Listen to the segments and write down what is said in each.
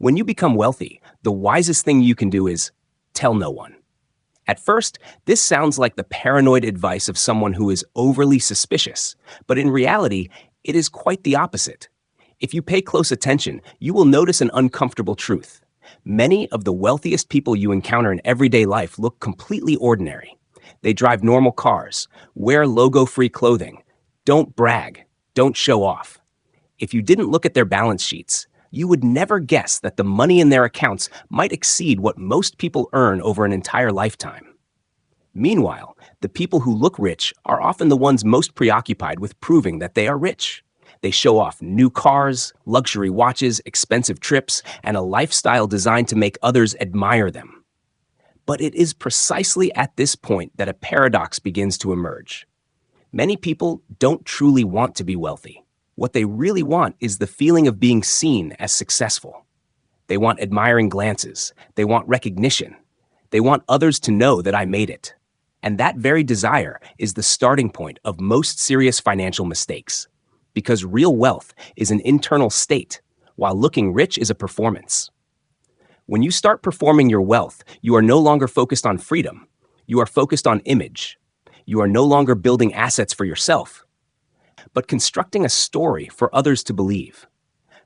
When you become wealthy, the wisest thing you can do is tell no one. At first, this sounds like the paranoid advice of someone who is overly suspicious, but in reality, it is quite the opposite. If you pay close attention, you will notice an uncomfortable truth. Many of the wealthiest people you encounter in everyday life look completely ordinary. They drive normal cars, wear logo-free clothing, don't brag, don't show off. If you didn't look at their balance sheets, you would never guess that the money in their accounts might exceed what most people earn over an entire lifetime. Meanwhile, the people who look rich are often the ones most preoccupied with proving that they are rich. They show off new cars, luxury watches, expensive trips, and a lifestyle designed to make others admire them. But it is precisely at this point that a paradox begins to emerge. Many people don't truly want to be wealthy. What they really want is the feeling of being seen as successful. They want admiring glances. They want recognition. They want others to know that I made it. And that very desire is the starting point of most serious financial mistakes. Because real wealth is an internal state, while looking rich is a performance. When you start performing your wealth, you are no longer focused on freedom. You are focused on image. You are no longer building assets for yourself, but constructing a story for others to believe.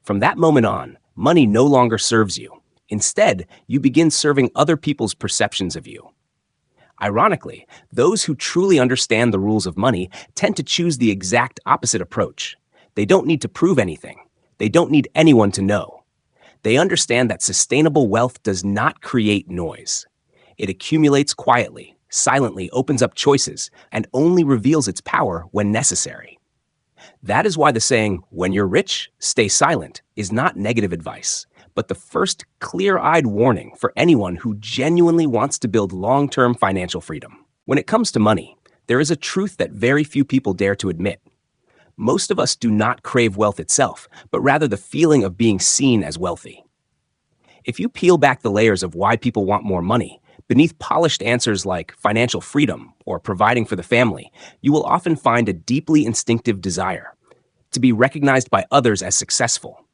From that moment on, money no longer serves you. Instead, you begin serving other people's perceptions of you. Ironically, those who truly understand the rules of money tend to choose the exact opposite approach. They don't need to prove anything. They don't need anyone to know. They understand that sustainable wealth does not create noise. It accumulates quietly, silently opens up choices, and only reveals its power when necessary. That is why the saying, "When you're rich, stay silent," is not negative advice, but the first clear-eyed warning for anyone who genuinely wants to build long-term financial freedom. When it comes to money, there is a truth that very few people dare to admit. Most of us do not crave wealth itself, but rather the feeling of being seen as wealthy. If you peel back the layers of why people want more money, beneath polished answers like financial freedom or providing for the family, you will often find a deeply instinctive desire to be recognized by others as successful,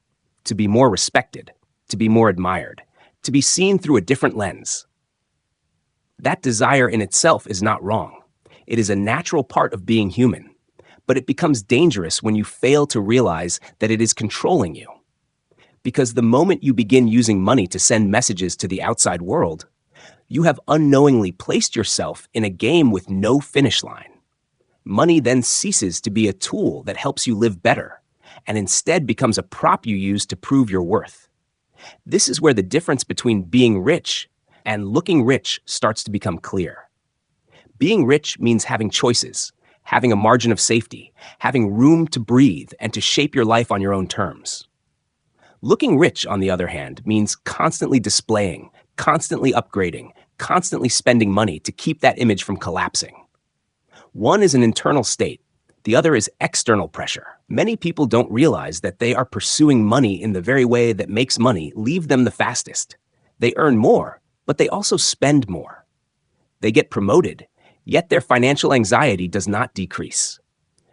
to be more respected, to be more admired, to be seen through a different lens. That desire in itself is not wrong. It is a natural part of being human, but it becomes dangerous when you fail to realize that it is controlling you. Because the moment you begin using money to send messages to the outside world, you have unknowingly placed yourself in a game with no finish line. Money then ceases to be a tool that helps you live better, and instead becomes a prop you use to prove your worth. This is where the difference between being rich and looking rich starts to become clear. Being rich means having choices, having a margin of safety, having room to breathe and to shape your life on your own terms. Looking rich, on the other hand, means constantly displaying, constantly upgrading, constantly spending money to keep that image from collapsing. One is an internal state. The other is external pressure. Many people don't realize that they are pursuing money in the very way that makes money leave them the fastest. They earn more, but they also spend more. They get promoted, yet their financial anxiety does not decrease.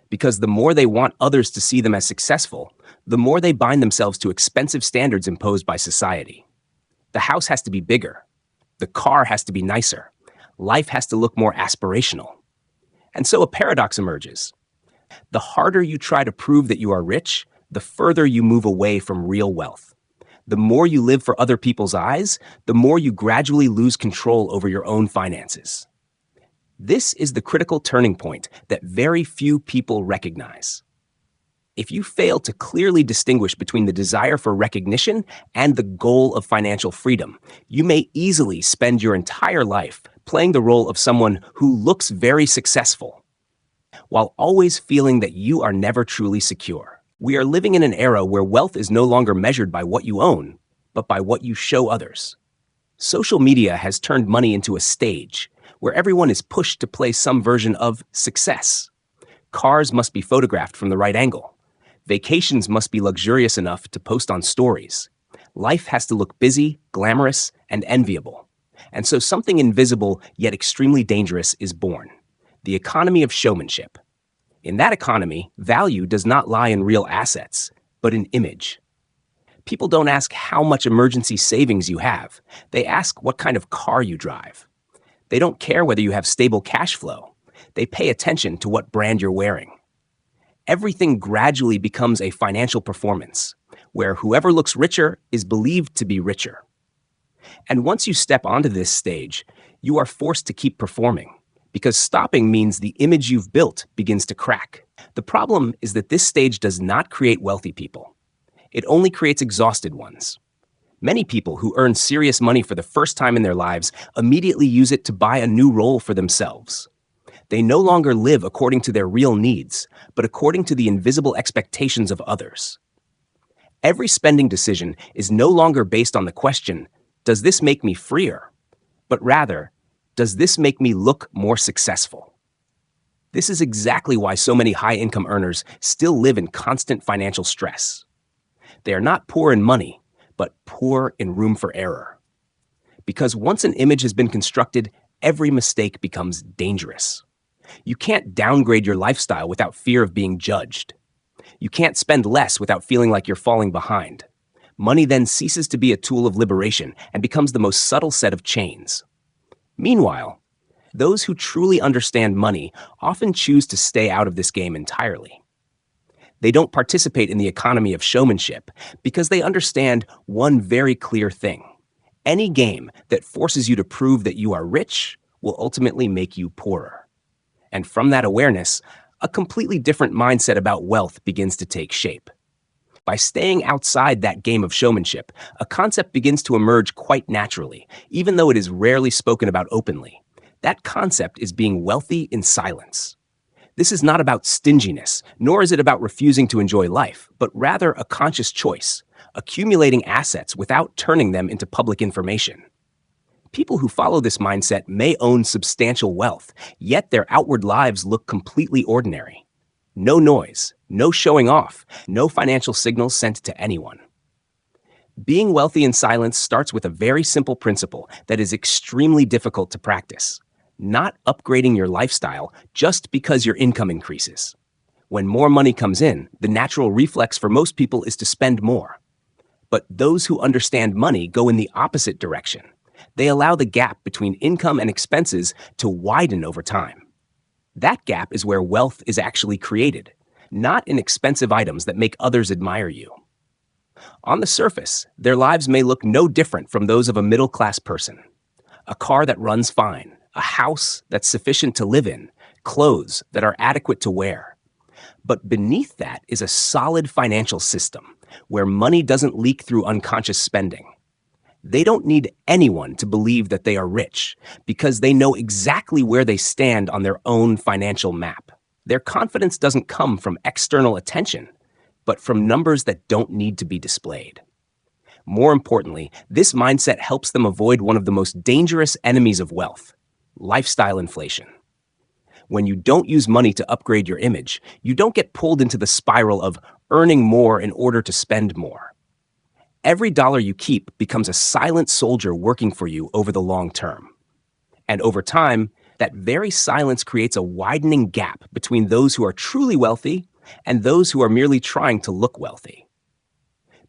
Because the more they want others to see them as successful, the more they bind themselves to expensive standards imposed by society. The house has to be bigger. The car has to be nicer. Life has to look more aspirational. And so a paradox emerges. The harder you try to prove that you are rich, the further you move away from real wealth. The more you live for other people's eyes, the more you gradually lose control over your own finances. This is the critical turning point that very few people recognize. If you fail to clearly distinguish between the desire for recognition and the goal of financial freedom, you may easily spend your entire life playing the role of someone who looks very successful, while always feeling that you are never truly secure. We are living in an era where wealth is no longer measured by what you own, but by what you show others. Social media has turned money into a stage where everyone is pushed to play some version of success. Cars must be photographed from the right angle. Vacations must be luxurious enough to post on stories. Life has to look busy, glamorous, and enviable. And so something invisible yet extremely dangerous is born: the economy of showmanship. In that economy, value does not lie in real assets, but in image. People don't ask how much emergency savings you have. They ask what kind of car you drive. They don't care whether you have stable cash flow. They pay attention to what brand you're wearing. Everything gradually becomes a financial performance, where whoever looks richer is believed to be richer. And once you step onto this stage, you are forced to keep performing, because stopping means the image you've built begins to crack. The problem is that this stage does not create wealthy people. It only creates exhausted ones. Many people who earn serious money for the first time in their lives immediately use it to buy a new role for themselves. They no longer live according to their real needs, but according to the invisible expectations of others. Every spending decision is no longer based on the question, does this make me freer? But rather, does this make me look more successful? This is exactly why so many high-income earners still live in constant financial stress. They are not poor in money, but poor in room for error. Because once an image has been constructed, every mistake becomes dangerous. You can't downgrade your lifestyle without fear of being judged. You can't spend less without feeling like you're falling behind. Money then ceases to be a tool of liberation and becomes the most subtle set of chains. Meanwhile, those who truly understand money often choose to stay out of this game entirely. They don't participate in the economy of showmanship because they understand one very clear thing. Any game that forces you to prove that you are rich will ultimately make you poorer. And from that awareness, a completely different mindset about wealth begins to take shape. By staying outside that game of showmanship, a concept begins to emerge quite naturally, even though it is rarely spoken about openly. That concept is being wealthy in silence. This is not about stinginess, nor is it about refusing to enjoy life, but rather a conscious choice, accumulating assets without turning them into public information. People who follow this mindset may own substantial wealth, yet their outward lives look completely ordinary. No noise, no showing off, no financial signals sent to anyone. Being wealthy in silence starts with a very simple principle that is extremely difficult to practice. Not upgrading your lifestyle just because your income increases. When more money comes in, the natural reflex for most people is to spend more. But those who understand money go in the opposite direction. They allow the gap between income and expenses to widen over time. That gap is where wealth is actually created, not in expensive items that make others admire you. On the surface, their lives may look no different from those of a middle-class person. A car that runs fine, a house that's sufficient to live in, clothes that are adequate to wear. But beneath that is a solid financial system where money doesn't leak through unconscious spending. They don't need anyone to believe that they are rich because they know exactly where they stand on their own financial map. Their confidence doesn't come from external attention, but from numbers that don't need to be displayed. More importantly, this mindset helps them avoid one of the most dangerous enemies of wealth: lifestyle inflation. When you don't use money to upgrade your image, you don't get pulled into the spiral of earning more in order to spend more. Every dollar you keep becomes a silent soldier working for you over the long term. And over time, that very silence creates a widening gap between those who are truly wealthy and those who are merely trying to look wealthy.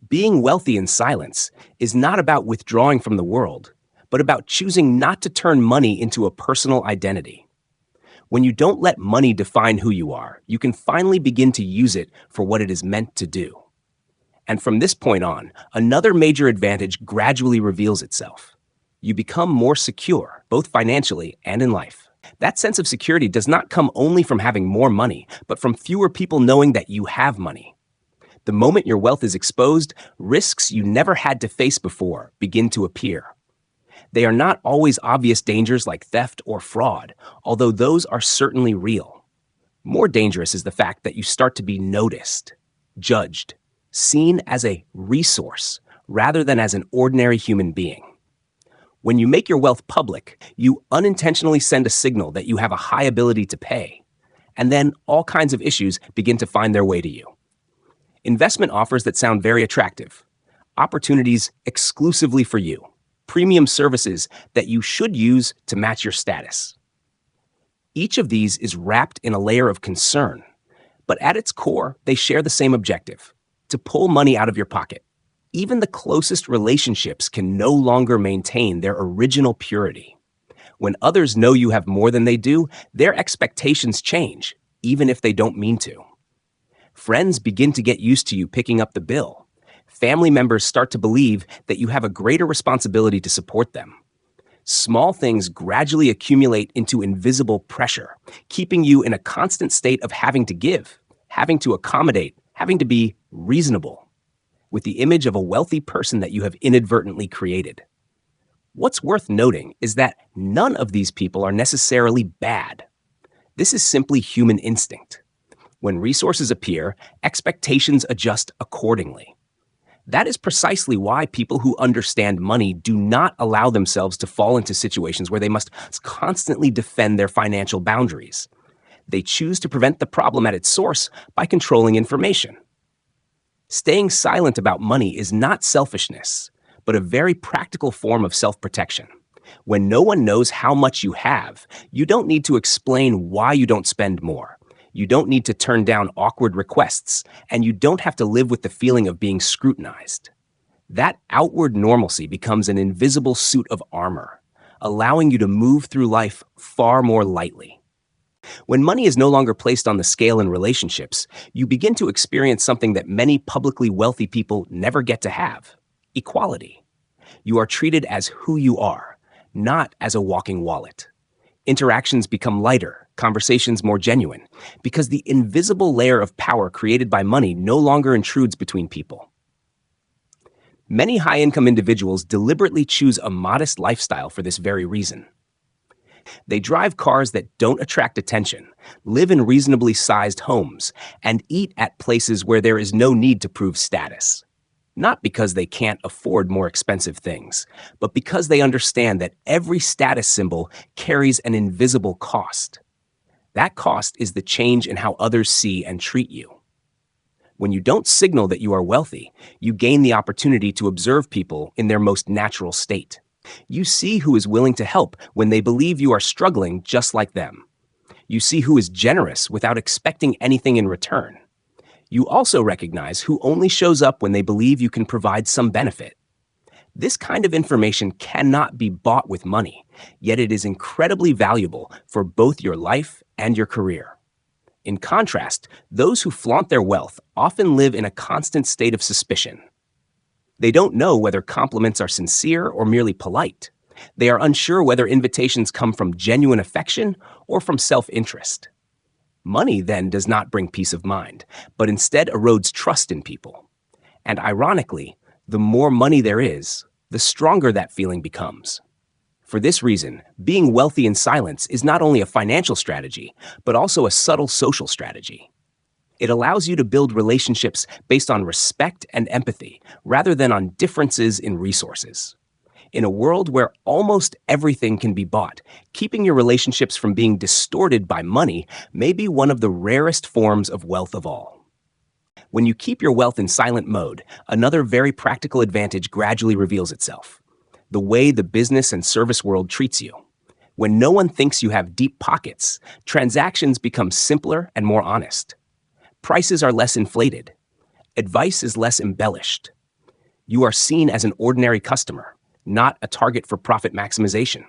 Being wealthy in silence is not about withdrawing from the world, but about choosing not to turn money into a personal identity. When you don't let money define who you are, you can finally begin to use it for what it is meant to do. And from this point on, another major advantage gradually reveals itself. You become more secure, both financially and in life. That sense of security does not come only from having more money, but from fewer people knowing that you have money. The moment your wealth is exposed, risks you never had to face before begin to appear. They are not always obvious dangers like theft or fraud, although those are certainly real. More dangerous is the fact that you start to be noticed, judged, seen as a resource rather than as an ordinary human being. When you make your wealth public, you unintentionally send a signal that you have a high ability to pay, and then all kinds of issues begin to find their way to you. Investment offers that sound very attractive, opportunities exclusively for you, premium services that you should use to match your status. Each of these is wrapped in a layer of concern, but at its core, they share the same objective: to pull money out of your pocket. Even the closest relationships can no longer maintain their original purity. When others know you have more than they do, their expectations change, even if they don't mean to. Friends begin to get used to you picking up the bill. Family members start to believe that you have a greater responsibility to support them. Small things gradually accumulate into invisible pressure, keeping you in a constant state of having to give, having to accommodate, having to be reasonable, with the image of a wealthy person that you have inadvertently created. What's worth noting is that none of these people are necessarily bad. This is simply human instinct. When resources appear, expectations adjust accordingly. That is precisely why people who understand money do not allow themselves to fall into situations where they must constantly defend their financial boundaries. They choose to prevent the problem at its source by controlling information. Staying silent about money is not selfishness, but a very practical form of self-protection. When no one knows how much you have, you don't need to explain why you don't spend more. You don't need to turn down awkward requests, and you don't have to live with the feeling of being scrutinized. That outward normalcy becomes an invisible suit of armor, allowing you to move through life far more lightly. When money is no longer placed on the scale in relationships, you begin to experience something that many publicly wealthy people never get to have: equality. You are treated as who you are, not as a walking wallet. Interactions become lighter, conversations more genuine, because the invisible layer of power created by money no longer intrudes between people. Many high-income individuals deliberately choose a modest lifestyle for this very reason. They drive cars that don't attract attention, live in reasonably sized homes, and eat at places where there is no need to prove status. Not because they can't afford more expensive things, but because they understand that every status symbol carries an invisible cost. That cost is the change in how others see and treat you. When you don't signal that you are wealthy, you gain the opportunity to observe people in their most natural state. You see who is willing to help when they believe you are struggling just like them. You see who is generous without expecting anything in return. You also recognize who only shows up when they believe you can provide some benefit. This kind of information cannot be bought with money, yet it is incredibly valuable for both your life and your career. In contrast, those who flaunt their wealth often live in a constant state of suspicion. They don't know whether compliments are sincere or merely polite. They are unsure whether invitations come from genuine affection or from self-interest. Money then does not bring peace of mind, but instead erodes trust in people. And ironically, the more money there is, the stronger that feeling becomes. For this reason, being wealthy in silence is not only a financial strategy, but also a subtle social strategy. It allows you to build relationships based on respect and empathy, rather than on differences in resources. In a world where almost everything can be bought, keeping your relationships from being distorted by money may be one of the rarest forms of wealth of all. When you keep your wealth in silent mode, another very practical advantage gradually reveals itself: the way the business and service world treats you. When no one thinks you have deep pockets, transactions become simpler and more honest. Prices are less inflated. Advice is less embellished. You are seen as an ordinary customer, not a target for profit maximization.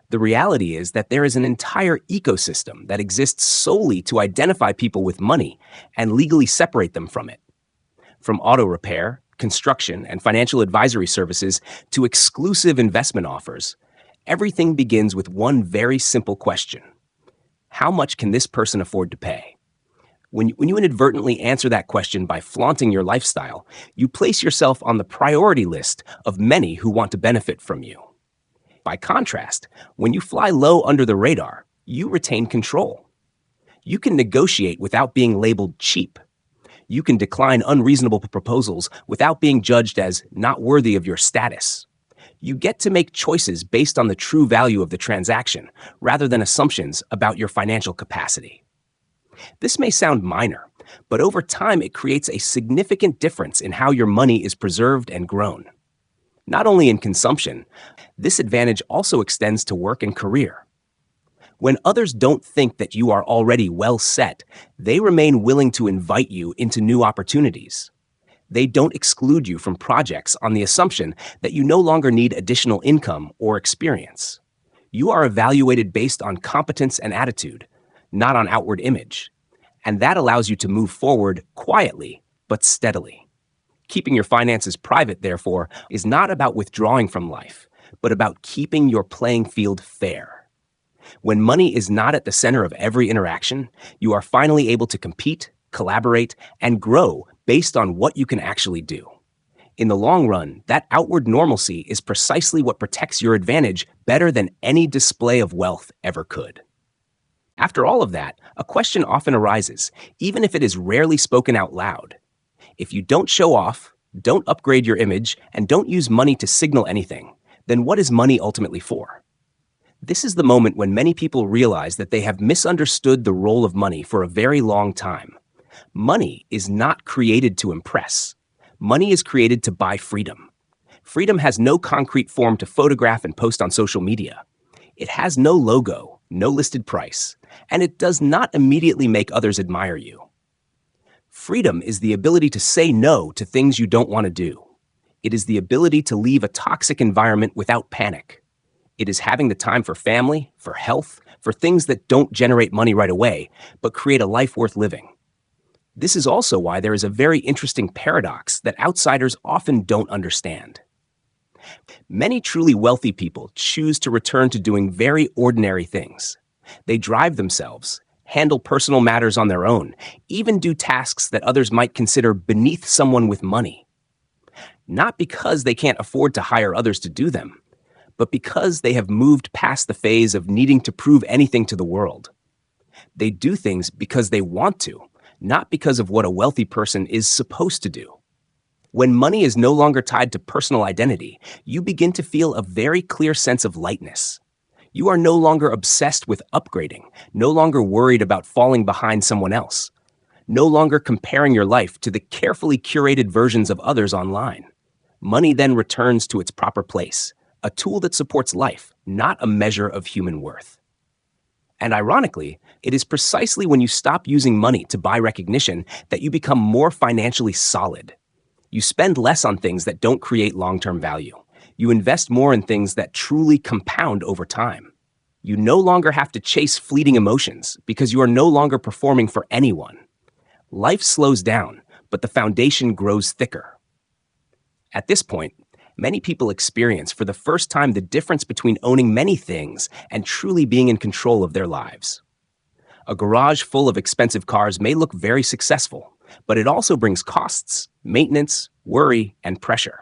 The reality is that there is an entire ecosystem that exists solely to identify people with money and legally separate them from it. From auto repair, construction, and financial advisory services to exclusive investment offers, everything begins with one very simple question: how much can this person afford to pay? When you inadvertently answer that question by flaunting your lifestyle, you place yourself on the priority list of many who want to benefit from you. By contrast, when you fly low under the radar, you retain control. You can negotiate without being labeled cheap. You can decline unreasonable proposals without being judged as not worthy of your status. You get to make choices based on the true value of the transaction, rather than assumptions about your financial capacity. This may sound minor, but over time it creates a significant difference in how your money is preserved and grown. Not only in consumption, this advantage also extends to work and career. When others don't think that you are already well set, they remain willing to invite you into new opportunities. They don't exclude you from projects on the assumption that you no longer need additional income or experience. You are evaluated based on competence and attitude, not on outward image. And that allows you to move forward quietly but steadily. Keeping your finances private, therefore, is not about withdrawing from life, but about keeping your playing field fair. When money is not at the center of every interaction, you are finally able to compete, collaborate, and grow based on what you can actually do. In the long run, that outward normalcy is precisely what protects your advantage better than any display of wealth ever could. After all of that, a question often arises, even if it is rarely spoken out loud. If you don't show off, don't upgrade your image, and don't use money to signal anything, then what is money ultimately for? This is the moment when many people realize that they have misunderstood the role of money for a very long time. Money is not created to impress. Money is created to buy freedom. Freedom has no concrete form to photograph and post on social media. It has no logo, no listed price, and it does not immediately make others admire you. Freedom is the ability to say no to things you don't want to do. It is the ability to leave a toxic environment without panic. It is having the time for family, for health, for things that don't generate money right away, but create a life worth living. This is also why there is a very interesting paradox that outsiders often don't understand. Many truly wealthy people choose to return to doing very ordinary things. They drive themselves, handle personal matters on their own, even do tasks that others might consider beneath someone with money. Not because they can't afford to hire others to do them, but because they have moved past the phase of needing to prove anything to the world. They do things because they want to, not because of what a wealthy person is supposed to do. When money is no longer tied to personal identity, you begin to feel a very clear sense of lightness. You are no longer obsessed with upgrading, no longer worried about falling behind someone else, no longer comparing your life to the carefully curated versions of others online. Money then returns to its proper place, a tool that supports life, not a measure of human worth. And ironically, it is precisely when you stop using money to buy recognition that you become more financially solid. You spend less on things that don't create long-term value. You invest more in things that truly compound over time. You no longer have to chase fleeting emotions because you are no longer performing for anyone. Life slows down, but the foundation grows thicker. At this point, many people experience for the first time the difference between owning many things and truly being in control of their lives. A garage full of expensive cars may look very successful, but it also brings costs, maintenance, worry, and pressure.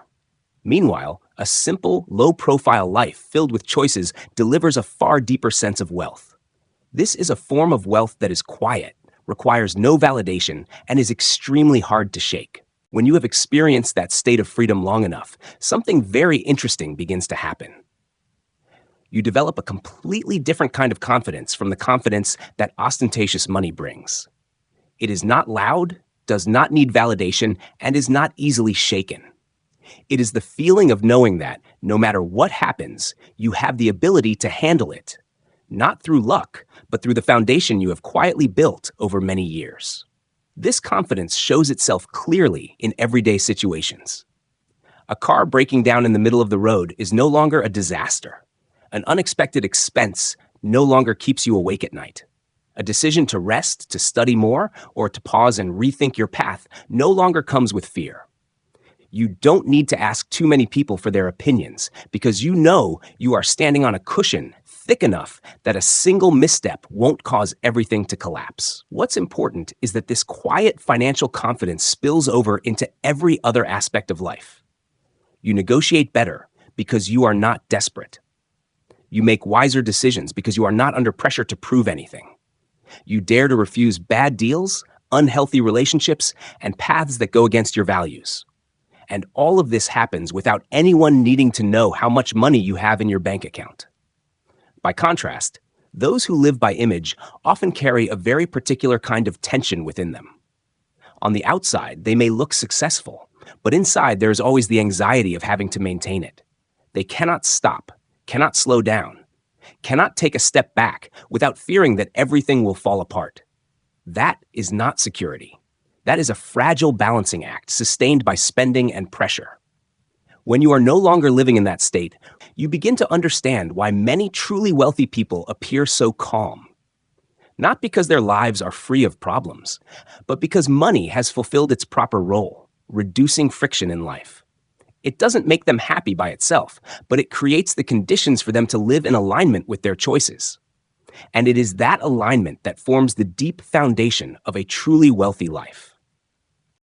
Meanwhile, a simple, low-profile life filled with choices delivers a far deeper sense of wealth. This is a form of wealth that is quiet, requires no validation, and is extremely hard to shake. When you have experienced that state of freedom long enough, something very interesting begins to happen. You develop a completely different kind of confidence from the confidence that ostentatious money brings. It is not loud, does not need validation, and is not easily shaken. It is the feeling of knowing that, no matter what happens, you have the ability to handle it, not through luck, but through the foundation you have quietly built over many years. This confidence shows itself clearly in everyday situations. A car breaking down in the middle of the road is no longer a disaster. An unexpected expense no longer keeps you awake at night. A decision to rest, to study more, or to pause and rethink your path no longer comes with fear. You don't need to ask too many people for their opinions because you know you are standing on a cushion thick enough that a single misstep won't cause everything to collapse. What's important is that this quiet financial confidence spills over into every other aspect of life. You negotiate better because you are not desperate. You make wiser decisions because you are not under pressure to prove anything. You dare to refuse bad deals, unhealthy relationships, and paths that go against your values. And all of this happens without anyone needing to know how much money you have in your bank account. By contrast, those who live by image often carry a very particular kind of tension within them. On the outside, they may look successful, but inside there is always the anxiety of having to maintain it. They cannot stop, cannot slow down, cannot take a step back without fearing that everything will fall apart. That is not security. That is a fragile balancing act sustained by spending and pressure. When you are no longer living in that state, you begin to understand why many truly wealthy people appear so calm. Not because their lives are free of problems, but because money has fulfilled its proper role, reducing friction in life. It doesn't make them happy by itself, but it creates the conditions for them to live in alignment with their choices. And it is that alignment that forms the deep foundation of a truly wealthy life.